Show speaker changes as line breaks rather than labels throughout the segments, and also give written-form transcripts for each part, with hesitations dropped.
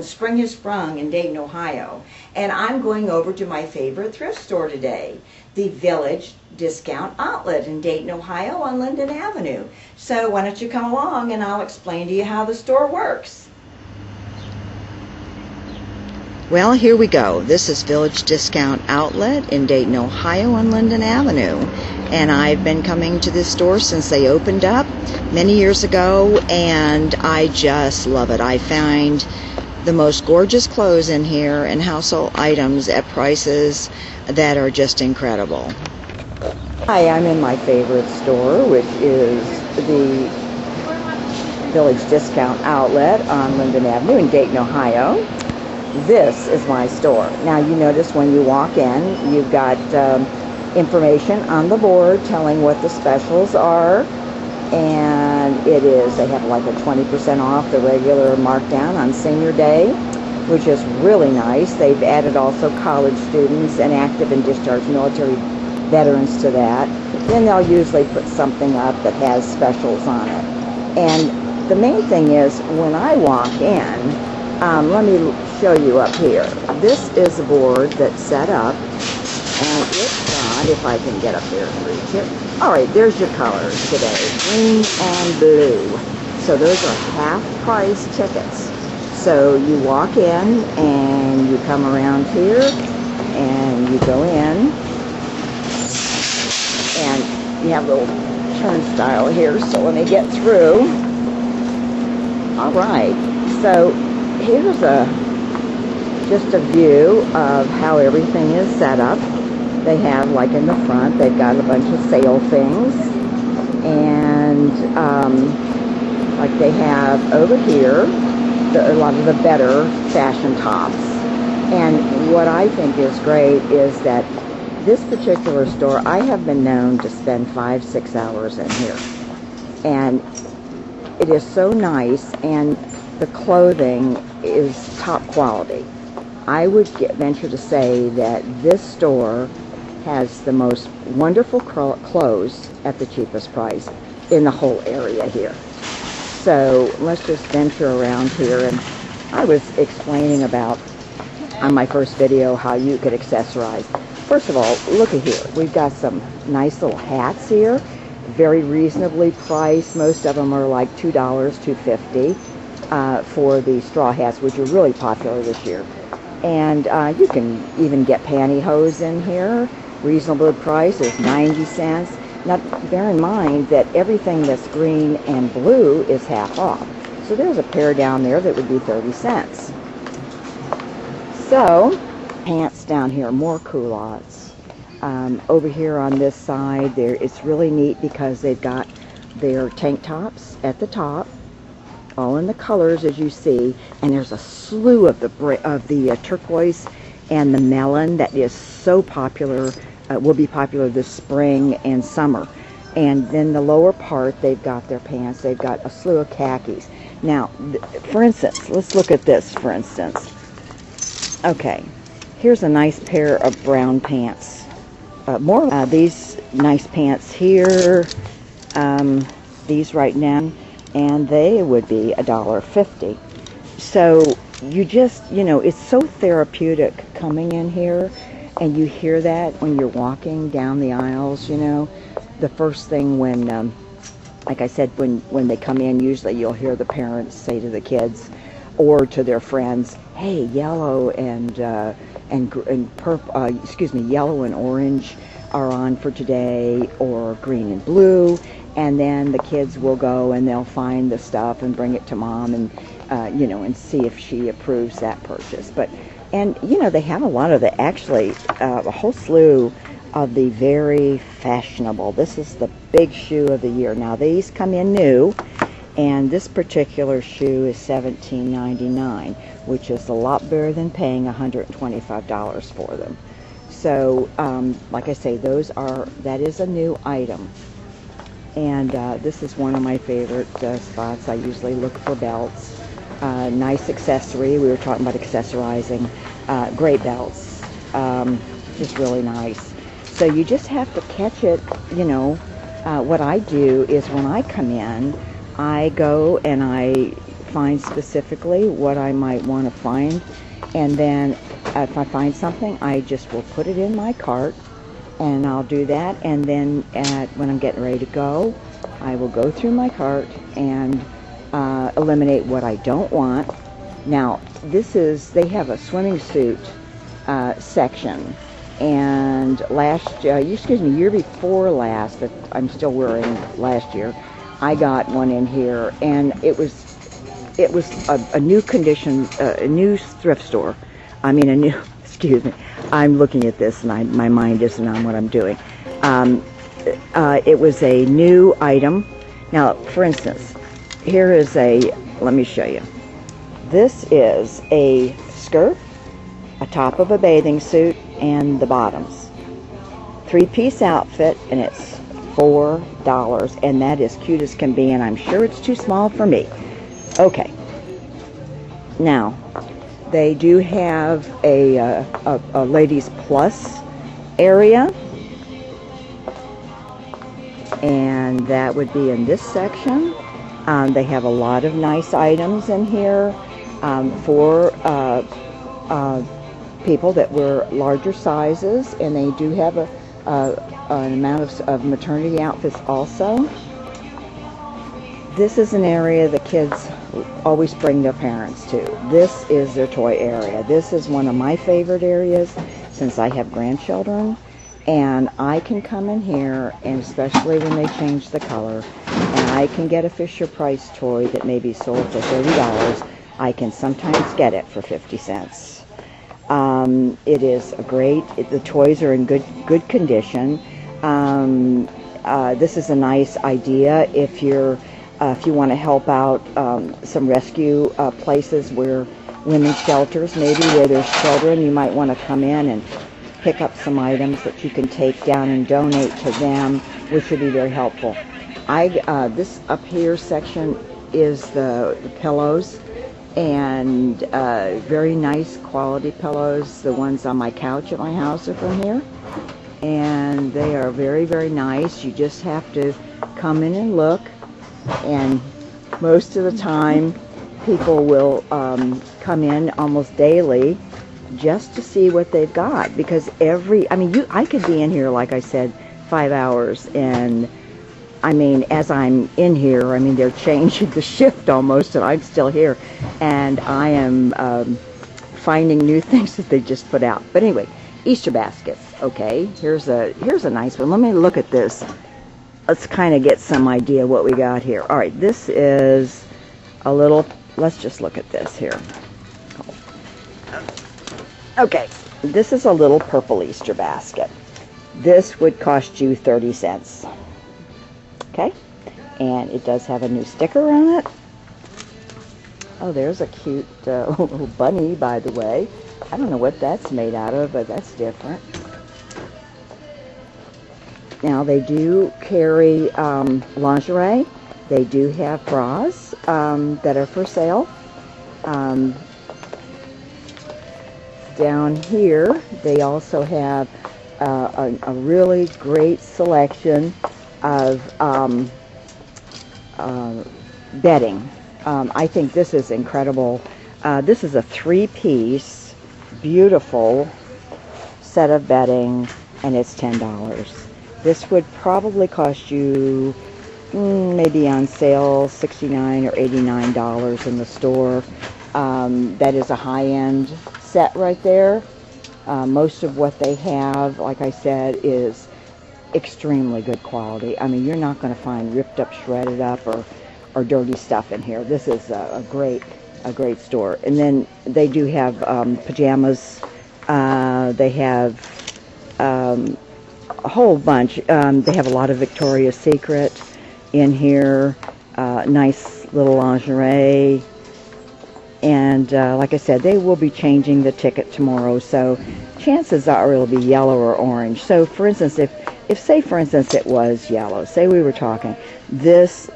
Spring has sprung in Dayton, Ohio, and I'm going over to my favorite thrift store today, the Village Discount Outlet in Dayton, Ohio on Linden Avenue. So why don't you come along and I'll explain to you how the store works. Well, here we go. This is Village Discount Outlet in Dayton, Ohio on Linden Avenue. And I've been coming to this store since they opened up many years ago, and I just love it. I find the most gorgeous clothes in here and household items at prices that are just incredible. Hi, I'm in my favorite store, which is the Village Discount Outlet on Linden Avenue in Dayton, Ohio. This is my store. Now you notice when you walk in, you've got information on the board telling what the specials are, and they have like a 20% off the regular markdown on Senior Day, which is really nice. They've added also college students and active and discharged military veterans to that. Then they'll usually put something up that has specials on it. And the main thing is, when I walk in, let me show you up here. This is a board that's set up, and it's got, if I can get up there and reach it. All right, there's your colors today, green and blue. So those are half-price tickets. So you walk in and you come around here and you go in, and you have a little turnstile here, so let me get through. All right, so here's just a view of how everything is set up. They have, like in the front, they've got a bunch of sale things, and like they have over here, a lot of the better fashion tops. And what I think is great is that this particular store, I have been known to spend 5-6 hours in here, and it is so nice, and the clothing is top quality. I would venture to say that this store has the most wonderful clothes at the cheapest price in the whole area here. So let's just venture around here. And I was explaining about, on my first video, how you could accessorize. First of all, look at here. We've got some nice little hats here, very reasonably priced. Most of them are like $2, $2.50 for the straw hats, which are really popular this year. And you can even get pantyhose in here. Reasonable price is 90 cents. Now, bear in mind that everything that's green and blue is half off. So there's a pair down there that would be 30 cents. So, pants down here, more culottes. Over here on this side, it's really neat because they've got their tank tops at the top, all in the colors as you see, and there's a slew of the turquoise and the melon that is so popular, will be popular this spring and summer. And then the lower part, they've got their pants, they've got a slew of khakis. Now, for instance, let's look at this, for instance. Okay, here's a nice pair of brown pants. These nice pants here, these right now, and they would be $1.50. So you just, it's so therapeutic coming in here, and you hear that when you're walking down the aisles. The first thing when, like I said, when they come in, usually you'll hear the parents say to the kids or to their friends, hey, yellow and purple, yellow and orange are on for today, or green and blue. And then the kids will go and they'll find the stuff and bring it to mom, and and see if she approves that purchase. And they have a lot of a whole slew of the very fashionable. This is the big shoe of the year. Now these come in new, and this particular shoe is $17.99, which is a lot better than paying $125 for them. So, like I say, that is a new item. And this is one of my favorite spots. I usually look for belts. Nice accessory. We were talking about accessorizing. Great belts. Just really nice. So you just have to catch it. What I do is when I come in, I go and I find specifically what I might want to find, and then if I find something, I just will put it in my cart, and I'll do that, and then when I'm getting ready to go, I will go through my cart and eliminate what I don't want. Now, they have a swimming suit section, and year before last, that I'm still wearing last year, I got one in here, and it was a new condition, a new thrift store. I mean, excuse me, I'm looking at this and my mind isn't on what I'm doing. It was a new item. Now, for instance, here is let me show you. This is a skirt, a top of a bathing suit, and the bottoms. 3-piece outfit, and it's $4, and that is cute as can be, and I'm sure it's too small for me. Okay. Now, they do have a ladies plus area, and that would be in this section. They have a lot of nice items in here for people that wear larger sizes, and they do have an amount of maternity outfits also. This is an area the kids always bring their parents to. This is their toy area. This is one of my favorite areas since I have grandchildren, and I can come in here, and especially when they change the color, and I can get a Fisher-Price toy that may be sold for $30. I can sometimes get it for 50 cents. It is the toys are in good condition. This is a nice idea if you want to help out some rescue places where women's shelters, maybe where there's children. You might want to come in and pick up some items that you can take down and donate to them, which would be very helpful. This up here section is the pillows, and very nice quality pillows. The ones on my couch at my house are from here, and they are very, very nice. You just have to come in and look, and most of the time people will come in almost daily just to see what they've got, because I could be in here, like I said, 5 hours, and as I'm in here, they're changing the shift almost, and I'm still here, and I am finding new things that they just put out. But anyway, Easter baskets. Okay, here's a nice one. Let me look at this. Let's kind of get some idea what we got here. All right, this is a little. Let's just look at this here. Okay, this is a little purple Easter basket. This would cost you 30 cents. Okay, and it does have a new sticker on it. Oh, there's a cute little bunny, by the way. I don't know what that's made out of, but that's different. Now, they do carry lingerie. They do have bras that are for sale. Down here, they also have a really great selection of bedding. I think this is incredible. This is a 3-piece, beautiful set of bedding, and it's $10. This would probably cost you maybe on sale $69 or $89 in the store. That is a high-end set right there. Most of what they have, like I said, is extremely good quality. You're not going to find ripped up, shredded up, or dirty stuff in here. This is a great store. And then they do have pajamas. They have a whole bunch. They have a lot of Victoria's Secret in here. Nice little lingerie. And like I said, they will be changing the ticket tomorrow, so chances are it'll be yellow or orange. So for instance, if say for instance it was yellow, say we were talking, this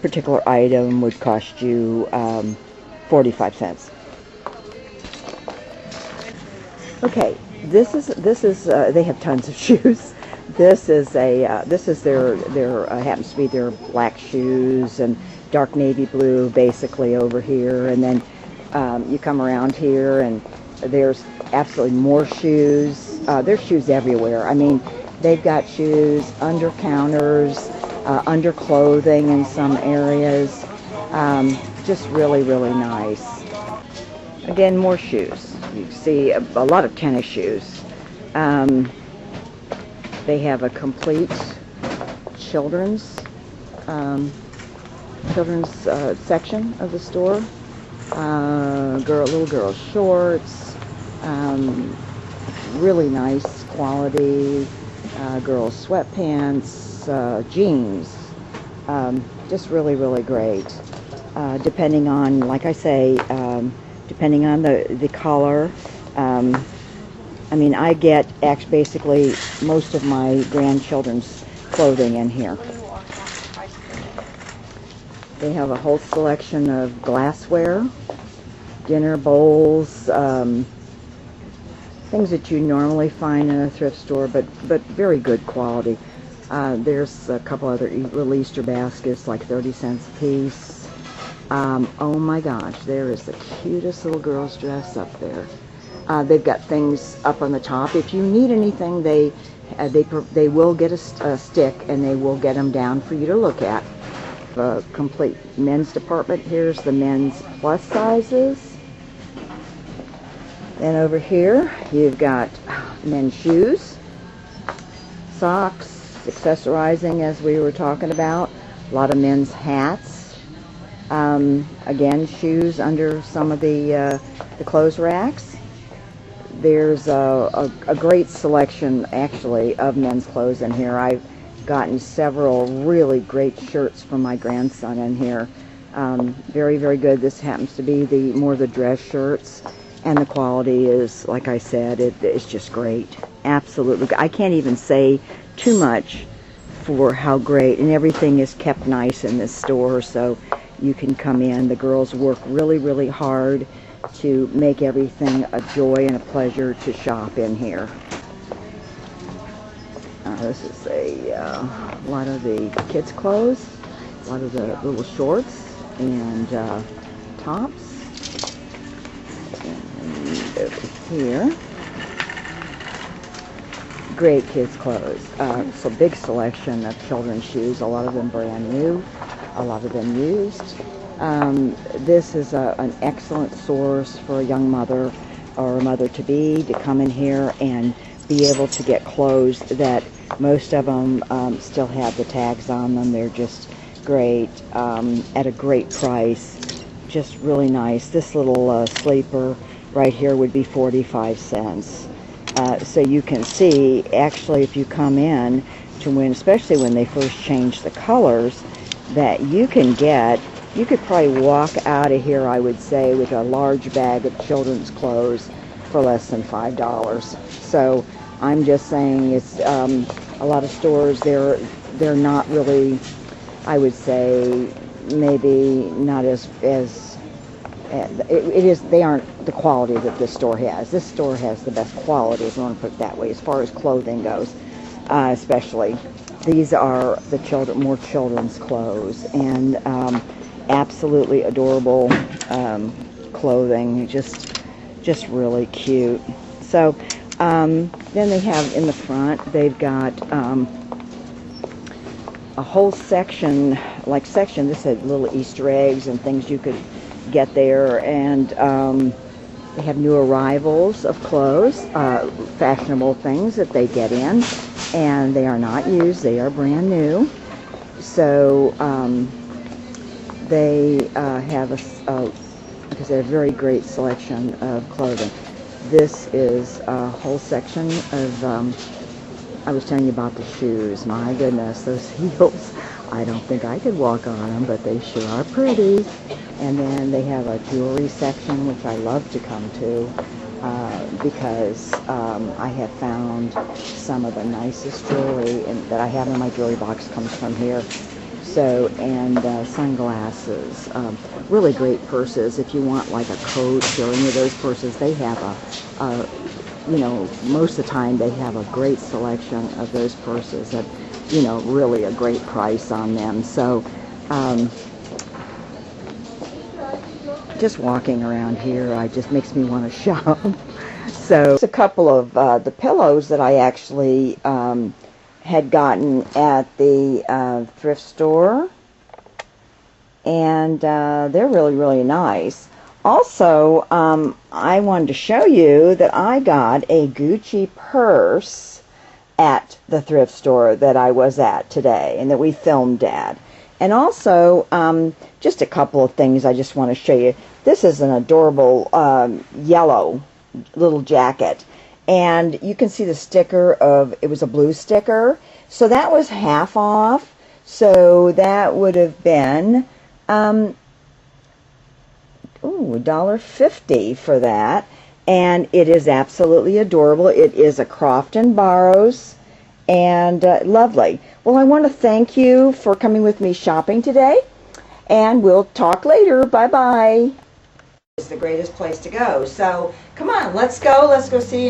particular item would cost you 45 cents. Okay, this is they have tons of shoes. This is their happens to be their black shoes and dark navy blue basically over here, and then you come around here and there's absolutely more shoes. There's shoes everywhere. I mean, they've got shoes under counters, under clothing in some areas. Just really, really nice. Again, more shoes. You see a lot of tennis shoes. They have a complete children's section of the store. Little girl shorts, really nice quality. Girls sweatpants, jeans. Just really, really great. Depending on, like I say, depending on the color. I mean, I get basically most of my grandchildren's clothing in here. They have a whole selection of glassware, dinner bowls, things that you normally find in a thrift store, but very good quality. There's a couple other little Easter baskets, like 30 cents a piece. Oh my gosh, there is the cutest little girl's dress up there. They've got things up on the top. If you need anything, they will get a stick and they will get them down for you to look at. The complete men's department. Here's the men's plus sizes. Then over here you've got men's shoes, socks, accessorizing as we were talking about. A lot of men's hats. Again, shoes under some of the clothes racks. There's a great selection, actually, of men's clothes in here. I've gotten several really great shirts from my grandson in here. Very, very good. This happens to be more the dress shirts, and the quality is, like I said, it's just great. Absolutely. I can't even say too much for how great, and everything is kept nice in this store, so you can come in. The girls work really, really hard to make everything a joy and a pleasure to shop in here. This is a lot of the kids' clothes, a lot of the little shorts and tops. And over here, great kids' clothes. So big selection of children's shoes, a lot of them brand new, a lot of them used. This is an excellent source for a young mother or a mother-to-be to come in here and be able to get clothes that most of them still have the tags on them. They're just great, at a great price. Just really nice. This little sleeper right here would be 45 cents. So you can see, actually, if you come in to especially when they first change the colors, that you could probably walk out of here, I would say, with a large bag of children's clothes for less than $5. So I'm just saying, it's a lot of stores, they're not really, I would say, maybe not as they aren't the quality that this store has. This store has the best quality, if you want to put it that way, as far as clothing goes, especially. These are more children's clothes, and absolutely adorable clothing, just really cute. So then they have in the front, they've got a whole section, this had little Easter eggs and things you could get there, and they have new arrivals of clothes, fashionable things that they get in, and they are not used, they are brand new. So they have a very great selection of clothing. This is a whole section of, I was telling you about the shoes. My goodness, those heels. I don't think I could walk on them, but they sure are pretty. And then they have a jewelry section, which I love to come to because I have found some of the nicest jewelry that I have in my jewelry box comes from here. So, and sunglasses, really great purses. If you want like a coat or any of those purses, they have you know, most of the time they have a great selection of those purses at, you know, really a great price on them. So just walking around here, just makes me want to shop. So a couple of the pillows that I actually had gotten at the thrift store, and they're really, really nice. Also, I wanted to show you that I got a Gucci purse at the thrift store that I was at today and that we filmed at. And also, just a couple of things I just want to show you. This is an adorable yellow little jacket. And you can see the sticker of, it was a blue sticker. So that was half off. So that would have been $1.50 for that. And it is absolutely adorable. It is a Croft & Barrows, and lovely. Well, I want to thank you for coming with me shopping today, and we'll talk later. Bye-bye. It's the greatest place to go. So, come on, let's go see